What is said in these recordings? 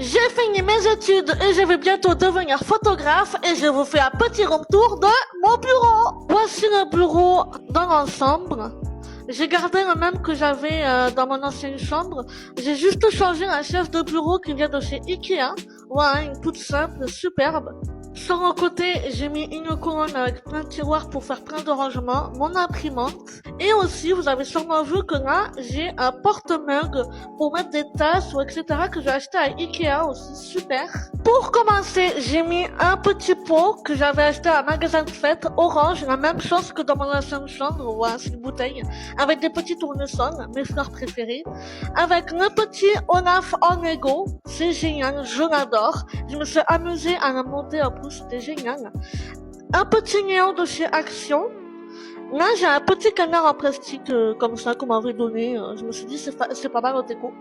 J'ai fini mes études et je vais bientôt devenir photographe et je vous fais un petit room tour de mon bureau. Voici le bureau dans l'ensemble. J'ai gardé le même que j'avais dans mon ancienne chambre. J'ai juste changé la chaise de bureau qui vient de chez Ikea. Voilà, une toute simple, superbe. Sur le côté, j'ai mis une colonne avec plein de tiroirs pour faire plein de rangements, mon imprimante. Et aussi, vous avez sûrement vu que là, j'ai un porte-mug pour mettre des tasses ou etc. que j'ai acheté à Ikea aussi, super. Pour commencer, j'ai mis un petit pot que j'avais acheté à un magasin de fête, orange, la même chose que dans mon ancienne chambre, voilà, c'est une bouteille, avec des petits tournesols, mes fleurs préférées, avec le petit Olaf en Lego, c'est génial, je l'adore. Je me suis amusée à la monter en plus, c'était génial. Un petit néon de chez Action. Là, j'ai un petit canard en plastique comme ça qu'on m'avait donné. Je me suis dit c'est pas mal au déco.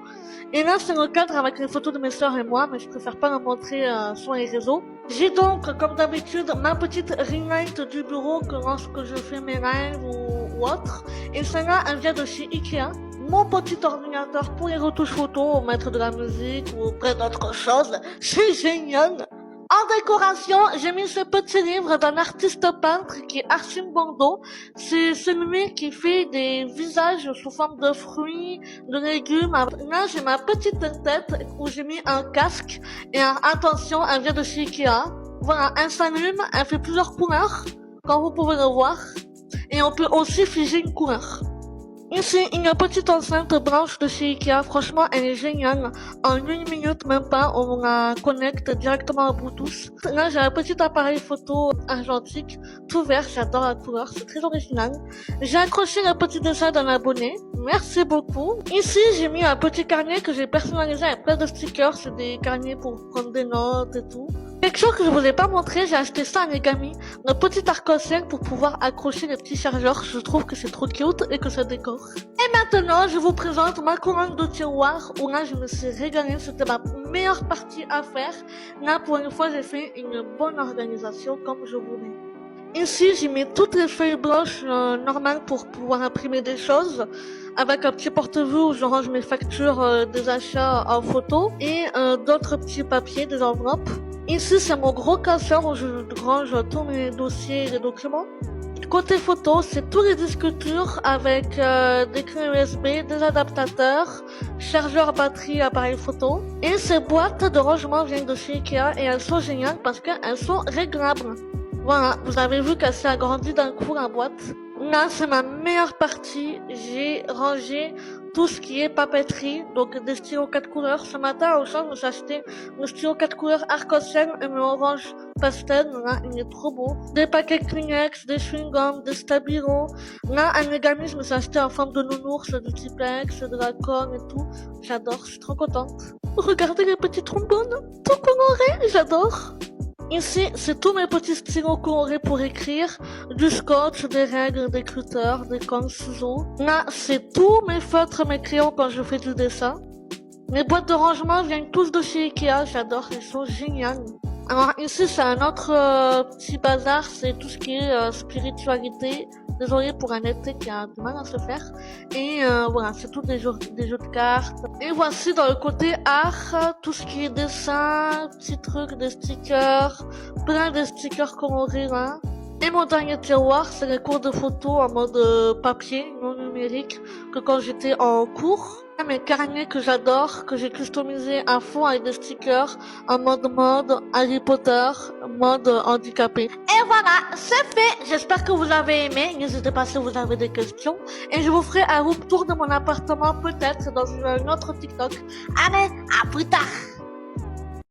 Et là, c'est le cadre avec les photos de mes sœurs et moi, mais je préfère pas le montrer sur les réseaux. J'ai donc, comme d'habitude, ma petite ring light du bureau que lorsque je fais mes lives ou autre. Et celle-là, elle vient de chez Ikea. Mon petit ordinateur pour les retouches photos, mettre de la musique ou plein d'autres choses. C'est génial! En décoration, j'ai mis ce petit livre d'un artiste peintre qui est Arsène Bordeaux. C'est celui qui fait des visages sous forme de fruits, de légumes. Là, j'ai ma petite tête où j'ai mis un casque. Et attention, elle vient de chez Ikea. Voilà, elle s'allume, elle fait plusieurs couleurs, comme vous pouvez le voir. Et on peut aussi figer une couleur. Ici, une petite enceinte blanche de chez Ikea. Franchement, elle est géniale. En 1 minute, même pas, on la connecte directement au Bluetooth. Là, j'ai un petit appareil photo argentique, tout vert. J'adore la couleur, c'est très original. J'ai accroché le petit dessin d'un abonné. Merci beaucoup. Ici, j'ai mis un petit carnet que j'ai personnalisé avec plein de stickers. C'est des carnets pour prendre des notes et tout. Quelque chose que je vous ai pas montré, j'ai acheté ça à Negami, le petit arc-en-ciel pour pouvoir accrocher les petits chargeurs. Je trouve que c'est trop cute et que ça décore. Et maintenant, je vous présente ma colonne de tiroirs où là, je me suis régalée. C'était ma meilleure partie à faire. Là, pour une fois, j'ai fait une bonne organisation comme je voulais. Ici, j'ai mis toutes les feuilles blanches normales pour pouvoir imprimer des choses. Avec un petit porte-vue où je range mes factures des achats en photo. Et d'autres petits papiers, des enveloppes. Ici, c'est mon gros classeur où je range tous mes dossiers et les documents. Côté photo, c'est tous les disques durs avec des clés USB, des adaptateurs, chargeur batterie, appareil photo. Et ces boîtes de rangement viennent de chez Ikea et elles sont géniales parce qu'elles sont réglables. Voilà, vous avez vu qu'elle s'est agrandie d'un coup la boîte. Là, c'est ma meilleure partie. J'ai rangé tout ce qui est papeterie, donc des stylos 4 couleurs. Ce matin, au champ, je me suis acheté le stylo 4 couleurs arc-en-ciel et mon orange pastel. Là, il est trop beau. Des paquets Kleenex, des chewing-gums, des stabilos. Là, à Negami, je me suis acheté en forme de nounours, du Tipex, de la conne et tout. J'adore, je suis trop contente. Regardez les petits trombones, tout colorés, j'adore. Ici, c'est tous mes petits stylos colorés pour écrire, du scotch, des règles, des cutters, des cols, ciseaux. Là, c'est tous mes feutres, mes crayons quand je fais du dessin. Les boîtes de rangement viennent tous de chez Ikea, j'adore, elles sont géniales. Alors ici, c'est un autre petit bazar, c'est tout ce qui est spiritualité. Désolée pour un été qui a du mal à se faire. Et voilà, c'est tout des jeux de cartes. Et voici dans le côté art, tout ce qui est dessin, petits trucs, des stickers, plein de stickers colorés là. Et mon dernier tiroir, c'est les cours de photo en mode papier, non numérique, que quand j'étais en cours. Mes carnets que j'adore, que j'ai customisé à fond avec des stickers en mode Harry Potter, mode handicapé. Et voilà, c'est fait. J'espère que vous avez aimé. N'hésitez pas si vous avez des questions. Et je vous ferai un room tour de mon appartement peut-être dans un autre TikTok. Allez, à plus tard.